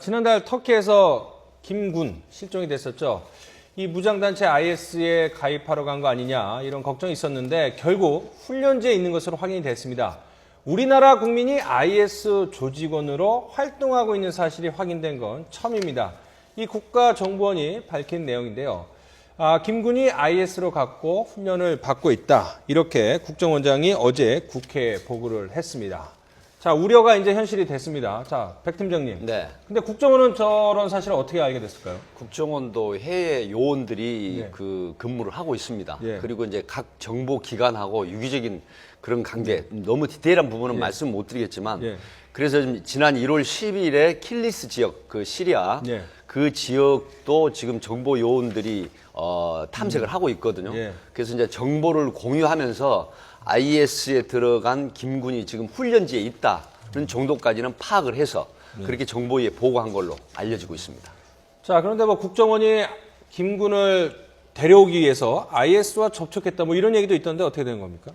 지난달 터키에서 김군 실종이 됐었죠. 이 무장단체 IS에 가입하러 간 거 아니냐 이런 걱정이 있었는데 결국 훈련지에 있는 것으로 확인이 됐습니다. 우리나라 국민이 IS 조직원으로 활동하고 있는 사실이 확인된 건 처음입니다. 이 국가정보원이 밝힌 내용인데요. 김군이 IS로 갔고 훈련을 받고 있다. 이렇게 국정원장이 어제 국회에 보고를 했습니다. 자, 우려가 이제 현실이 됐습니다. 자, 백 팀장님. 네. 근데 국정원은 저런 사실을 어떻게 알게 됐을까요? 국정원도 해외 요원들이 네. 근무를 하고 있습니다. 예. 그리고 이제 각 정보 기관하고 유기적인 그런 관계, 너무 디테일한 부분은 말씀 못 드리겠지만, 예. 그래서 지난 1월 10일에 킬리스 지역, 그 시리아, 예. 그 지역도 지금 정보 요원들이 탐색을 하고 있거든요. 예. 그래서 이제 정보를 공유하면서 IS에 들어간 김군이 지금 훈련지에 있다는 정도까지는 파악을 해서 그렇게 정보에 보고한 걸로 알려지고 있습니다. 자, 그런데 뭐 국정원이 김군을 데려오기 위해서 IS와 접촉했다 뭐 이런 얘기도 있던데 어떻게 된 겁니까?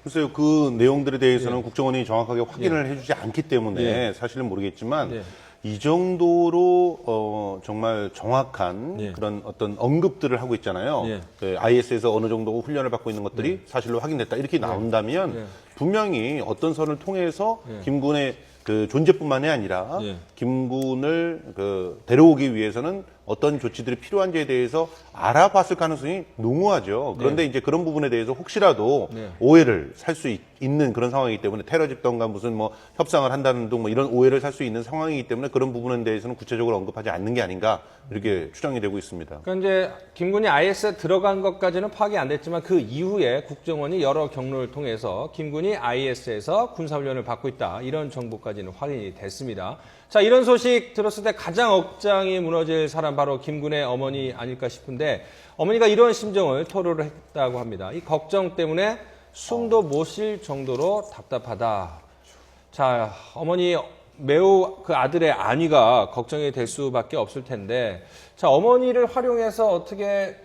글쎄요, 그 내용들에 대해서는 국정원이 정확하게 확인을 해주지 않기 때문에 사실은 모르겠지만 이 정도로 정말 정확한 그런 어떤 언급들을 하고 있잖아요. 그 IS에서 어느 정도 훈련을 받고 있는 것들이 사실로 확인됐다 이렇게 나온다면 분명히 어떤 선을 통해서 김군의 그 존재뿐만이 아니라 김군을 데려오기 위해서는 어떤 조치들이 필요한지에 대해서 알아봤을 가능성이 농후하죠. 그런데 이제 그런 부분에 대해서 혹시라도 오해를 살 수 있는 그런 상황이기 때문에 테러 집단과 무슨 뭐 협상을 한다는 등 뭐 이런 오해를 살 수 있는 상황이기 때문에 그런 부분에 대해서는 구체적으로 언급하지 않는 게 아닌가 이렇게 추정이 되고 있습니다. 그러니까 이제 김군이 IS에 들어간 것까지는 파악이 안 됐지만 그 이후에 국정원이 여러 경로를 통해서 김군이 IS에서 군사훈련을 받고 있다. 이런 정보까지는 확인이 됐습니다. 자, 이런 소식 들었을 때 가장 억장이 무너질 사람 바로 김군의 어머니 아닐까 싶은데 어머니가 이런 심정을 토로를 했다고 합니다. 이 걱정 때문에 숨도 못 쉴 정도로 답답하다. 자, 어머니 매우 그 아들의 안위가 걱정이 될 수밖에 없을 텐데 자, 어머니를 활용해서 어떻게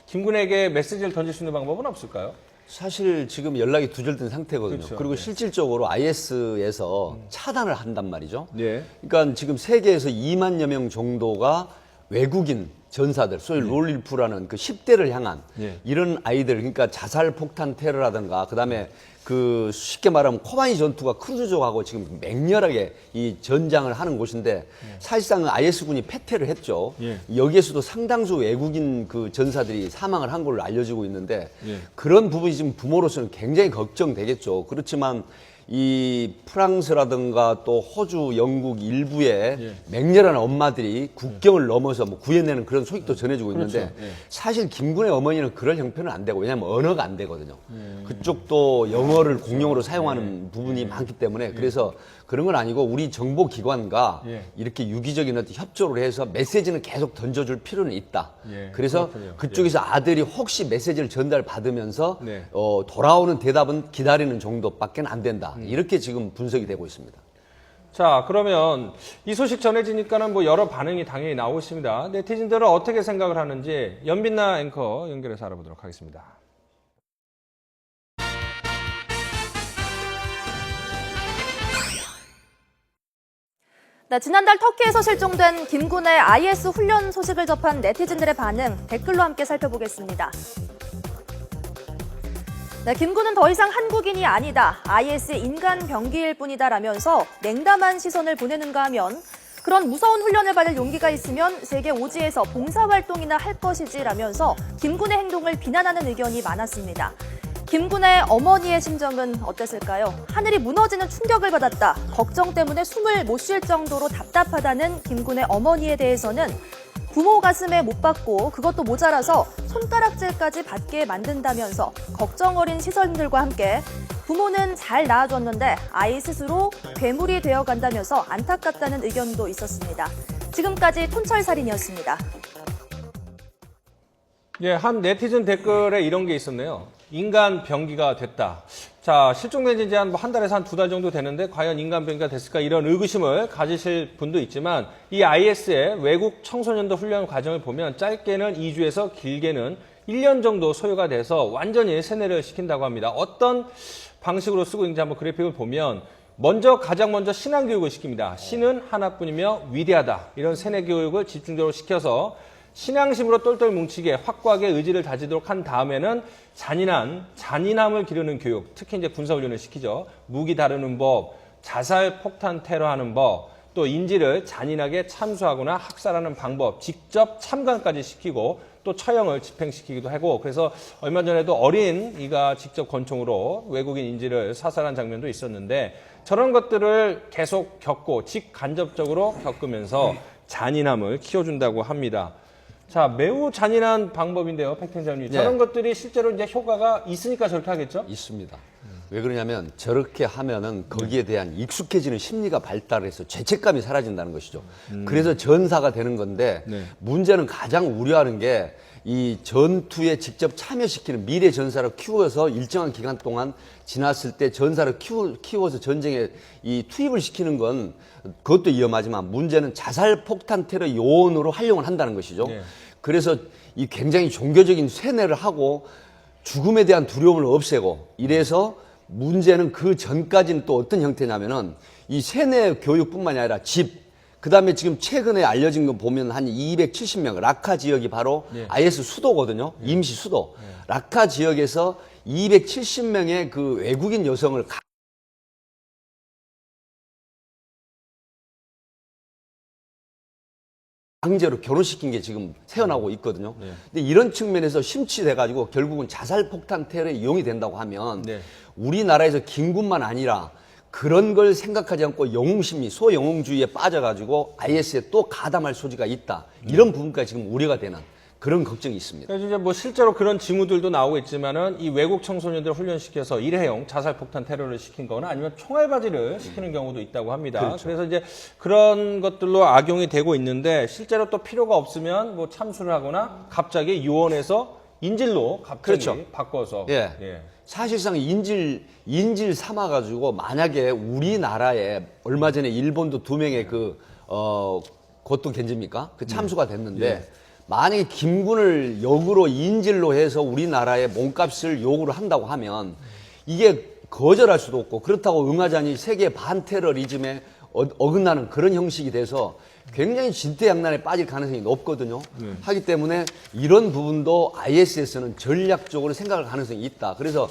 김군에게 메시지를 던질 수 있는 방법은 없을까요? 사실 지금 연락이 두절된 상태거든요. 그렇죠. 그리고 실질적으로 IS에서 차단을 한단 말이죠. 예. 그러니까 지금 세계에서 2만여 명 정도가 외국인 전사들, 소위 롤릴프라는 그 10대를 향한 이런 아이들, 그러니까 자살 폭탄 테러라든가, 그 다음에 그 쉽게 말하면 코바니 전투가 크루즈족하고 지금 맹렬하게 이 전장을 하는 곳인데 사실상은 IS군이 패퇴를 했죠. 여기에서도 상당수 외국인 그 전사들이 사망을 한 걸로 알려지고 있는데 그런 부분이 지금 부모로서는 굉장히 걱정되겠죠. 그렇지만 이 프랑스라든가 또 호주, 영국 일부의 맹렬한 엄마들이 국경을 넘어서 뭐 구해내는 그런 소식도 전해지고 있는데 사실 김군의 어머니는 그럴 형편은 안 되고 왜냐하면 언어가 안 되거든요. 그쪽도 영어를 공용어로 사용하는 부분이 많기 때문에 그래서 그런 건 아니고 우리 정보기관과 이렇게 유기적인 어떤 협조를 해서 메시지는 계속 던져줄 필요는 있다. 그래서 그렇군요. 그쪽에서 아들이 혹시 메시지를 전달받으면서 돌아오는 대답은 기다리는 정도밖에 안 된다. 이렇게 지금 분석이 되고 있습니다. 자, 그러면 이 소식 전해지니까는 뭐 여러 반응이 당연히 나오고 있습니다. 네티즌들은 어떻게 생각을 하는지 연빈나 앵커 연결해서 알아보도록 하겠습니다. 네, 지난달 터키에서 실종된 김군의 IS 훈련 소식을 접한 네티즌들의 반응 댓글로 함께 살펴보겠습니다. 네, 김군은 더 이상 한국인이 아니다. IS의 인간 병기일 뿐이다라면서 냉담한 시선을 보내는가 하면 그런 무서운 훈련을 받을 용기가 있으면 세계 오지에서 봉사활동이나 할 것이지라면서 김군의 행동을 비난하는 의견이 많았습니다. 김군의 어머니의 심정은 어땠을까요? 하늘이 무너지는 충격을 받았다. 걱정 때문에 숨을 못 쉴 정도로 답답하다는 김군의 어머니에 대해서는 부모 가슴에 못 박고 그것도 모자라서 손가락질까지 받게 만든다면서 걱정 어린 시선들과 함께 부모는 잘 낳아줬는데 아이 스스로 괴물이 되어간다면서 안타깝다는 의견도 있었습니다. 지금까지 촌철살인이었습니다. 예, 한 네티즌 댓글에 이런 게 있었네요. 인간 병기가 됐다. 자, 실종된 지 이제 한 달에서 한 2달 정도 되는데 과연 인간 병기가 됐을까 이런 의구심을 가지실 분도 있지만 이 IS의 외국 청소년도 훈련 과정을 보면 짧게는 2주에서 길게는 1년 정도 소요가 돼서 완전히 세뇌를 시킨다고 합니다. 어떤 방식으로 쓰고 있는지 한번 그래픽을 보면 먼저 가장 먼저 신앙 교육을 시킵니다. 신은 하나뿐이며 위대하다. 이런 세뇌 교육을 집중적으로 시켜서 신앙심으로 똘똘 뭉치게 확고하게 의지를 다지도록 한 다음에는 잔인함을 기르는 교육, 특히 이제 군사훈련을 시키죠. 무기 다루는 법, 자살 폭탄 테러하는 법, 또 인지를 잔인하게 참수하거나 학살하는 방법, 직접 참관까지 시키고 또 처형을 집행시키기도 하고, 그래서 얼마 전에도 어린이가 직접 권총으로 외국인 인지를 사살한 장면도 있었는데, 저런 것들을 계속 겪고 직간접적으로 겪으면서 잔인함을 키워준다고 합니다. 자, 매우 잔인한 방법인데요, 팩팅장님. 저런 것들이 실제로 이제 효과가 있으니까 저렇게 하겠죠? 있습니다. 왜 그러냐면 저렇게 하면은 거기에 대한 익숙해지는 심리가 발달해서 죄책감이 사라진다는 것이죠. 그래서 전사가 되는 건데 문제는 가장 우려하는 게 이 전투에 직접 참여시키는 미래 전사를 키워서 일정한 기간 동안 지났을 때 전사를 키워서 전쟁에 이 투입을 시키는 건 그것도 위험하지만 문제는 자살 폭탄 테러 요원으로 활용을 한다는 것이죠. 그래서 이 굉장히 종교적인 세뇌를 하고 죽음에 대한 두려움을 없애고 이래서 문제는 그 전까지는 또 어떤 형태냐면은 이 세뇌 교육뿐만이 아니라 그 다음에 지금 최근에 알려진 거 보면 한 270명, 라카 지역이 바로 IS 수도거든요. 임시 수도. 라카 지역에서 270명의 그 외국인 여성을 강제로 결혼시킨 게 지금 새어나오고 있거든요. 근데 이런 측면에서 심취돼가지고 결국은 자살폭탄 테러에 이용이 된다고 하면 우리나라에서 김군만 아니라 그런 걸 생각하지 않고 영웅심리, 소영웅주의에 빠져가지고 IS에 또 가담할 소지가 있다. 이런 부분까지 지금 우려가 되는 그런 걱정이 있습니다. 그래서 이제 뭐 실제로 그런 징후들도 나오고 있지만은 이 외국 청소년들 훈련시켜서 일회용 자살폭탄 테러를 시킨 거나 아니면 총알바지를 시키는 경우도 있다고 합니다. 그렇죠. 그래서 이제 그런 것들로 악용이 되고 있는데 실제로 또 필요가 없으면 뭐 참수를 하거나 갑자기 유언해서 인질로 갑자기 바꿔서. 사실상 인질 삼아가지고 만약에 우리나라에 얼마 전에 일본도 2명의 그것도 견집니까? 그 참수가 됐는데 만약에 김군을 역으로 인질로 해서 우리나라의 몸값을 요구를 한다고 하면 이게 거절할 수도 없고 그렇다고 응하자니 세계 반테러리즘에 어긋나는 그런 형식이 돼서 굉장히 진퇴양난에 빠질 가능성이 높거든요. 하기 때문에 이런 부분도 IS에서는 전략적으로 생각할 가능성이 있다. 그래서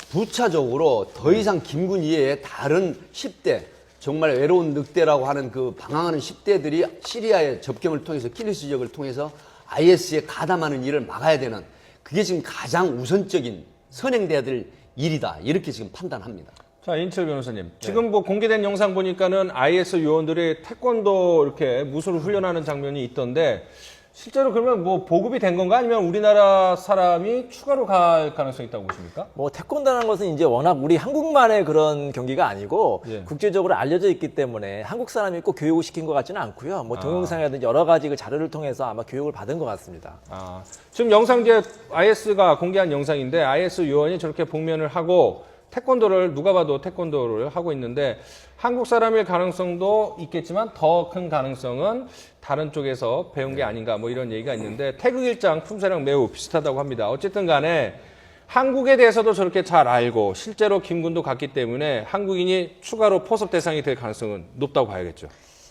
부차적으로 더 이상 김군 이외에 다른 10대, 정말 외로운 늑대라고 하는 그 방황하는 10대들이 시리아의 접경을 통해서 킬리스 지역을 통해서 IS에 가담하는 일을 막아야 되는 그게 지금 가장 우선적인 선행돼야 될 일이다. 이렇게 지금 판단합니다. 자, 인철 변호사님. 지금 뭐 공개된 영상 보니까는 IS 요원들이 태권도 이렇게 무술을 훈련하는 장면이 있던데 실제로 그러면 뭐 보급이 된 건가 아니면 우리나라 사람이 추가로 갈 가능성이 있다고 보십니까? 뭐 태권도라는 것은 이제 워낙 우리 한국만의 그런 경기가 아니고 국제적으로 알려져 있기 때문에 한국 사람이 꼭 교육을 시킨 것 같지는 않고요. 뭐 동영상이라든지 여러 가지 그 자료를 통해서 아마 교육을 받은 것 같습니다. 지금 영상 이제 IS가 공개한 영상인데 IS 요원이 저렇게 복면을 하고 태권도를 누가 봐도 태권도를 하고 있는데 한국 사람일 가능성도 있겠지만 더 큰 가능성은 다른 쪽에서 배운 게 아닌가 뭐 이런 얘기가 있는데 태극 일장 품새랑 매우 비슷하다고 합니다. 어쨌든 간에 한국에 대해서도 저렇게 잘 알고 실제로 김군도 갔기 때문에 한국인이 추가로 포섭 대상이 될 가능성은 높다고 봐야겠죠.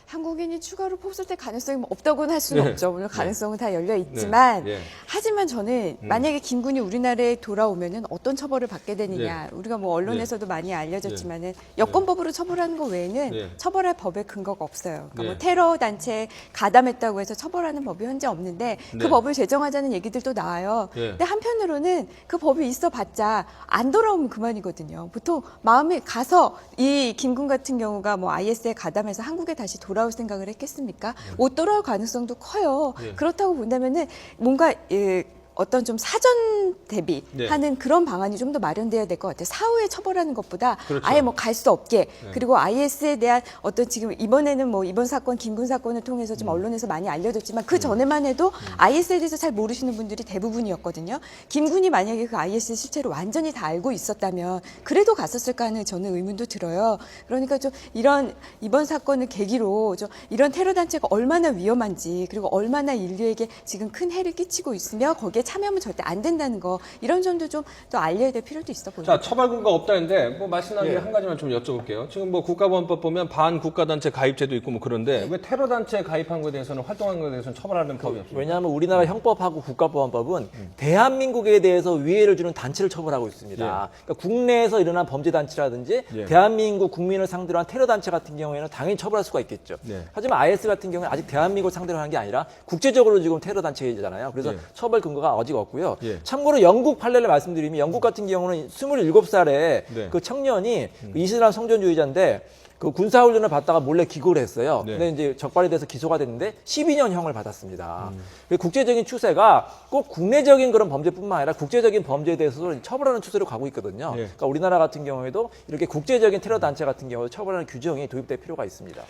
한국인이 추가로 포섭될 가능성이 없다고는 할 수는 없죠. 물론 가능성은 다 열려 있지만 하지만 저는 만약에 김군이 우리나라에 돌아오면은 어떤 처벌을 받게 되느냐. 우리가 뭐 언론에서도 많이 알려졌지만은 여권법으로 처벌하는 거 외에는 처벌할 법의 근거가 없어요. 그러니까 뭐 테러 단체에 가담했다고 해서 처벌하는 법이 현재 없는데 그 법을 제정하자는 얘기들도 나와요. 근데 한편으로는 그 법이 있어봤자 안 돌아오면 그만이거든요. 보통 마음에 가서 이 김군 같은 경우가 뭐 IS에 가담해서 한국에 다시 돌아올 생각을 했겠습니까? 못 돌아올 가능성도 커요. 그렇다고 본다면은 뭔가 어떤 좀 사전 대비하는 그런 방안이 좀 더 마련돼야 될 것 같아요. 사후에 처벌하는 것보다 아예 뭐 갈 수 없게 그리고 IS에 대한 어떤 지금 이번에는 뭐 이번 사건 김군 사건을 통해서 좀 언론에서 많이 알려졌지만 그 전에만 해도 IS에 대해서 잘 모르시는 분들이 대부분이었거든요. 김군이 만약에 그 IS 실체를 완전히 다 알고 있었다면 그래도 갔었을까 하는 저는 의문도 들어요. 그러니까 좀 이번 사건을 계기로 좀 이런 테러 단체가 얼마나 위험한지 그리고 얼마나 인류에게 지금 큰 해를 끼치고 있으며 거기에 참여하면 절대 안 된다는 거 이런 점도 좀 더 알려야 될 필요도 있어 보입니다. 자, 처벌 근거가 없다는데 뭐 말씀 나중에 한 가지만 좀 여쭤볼게요. 지금 뭐 국가보안법 보면 반국가단체 가입죄도 있고 뭐 그런데 왜 테러단체에 가입한 것에 대해서는 활동한 것에 대해서는 처벌하는 법이 없습니까? 왜냐하면 우리나라 형법하고 국가보안법은 대한민국에 대해서 위해를 주는 단체를 처벌하고 있습니다. 그러니까 국내에서 일어난 범죄 단체라든지 대한민국 국민을 상대로 한 테러 단체 같은 경우에는 당연히 처벌할 수가 있겠죠. 하지만 IS 같은 경우는 아직 대한민국을 상대로 하는 게 아니라 국제적으로 지금 테러 단체잖아요. 그래서 처벌 근거가 아직 없고요. 참고로 영국 판례를 말씀드리면 영국 같은 경우는 27살에 그 청년이 그 이슬람 성전주의자인데 그 군사훈련을 받다가 몰래 기고를 했어요. 근데 이제 적발이 돼서 기소가 됐는데 12년형을 받았습니다. 국제적인 추세가 꼭 국내적인 그런 범죄뿐만 아니라 국제적인 범죄에 대해서도 처벌하는 추세로 가고 있거든요. 그러니까 우리나라 같은 경우에도 이렇게 국제적인 테러 단체 같은 경우 처벌하는 규정이 도입될 필요가 있습니다.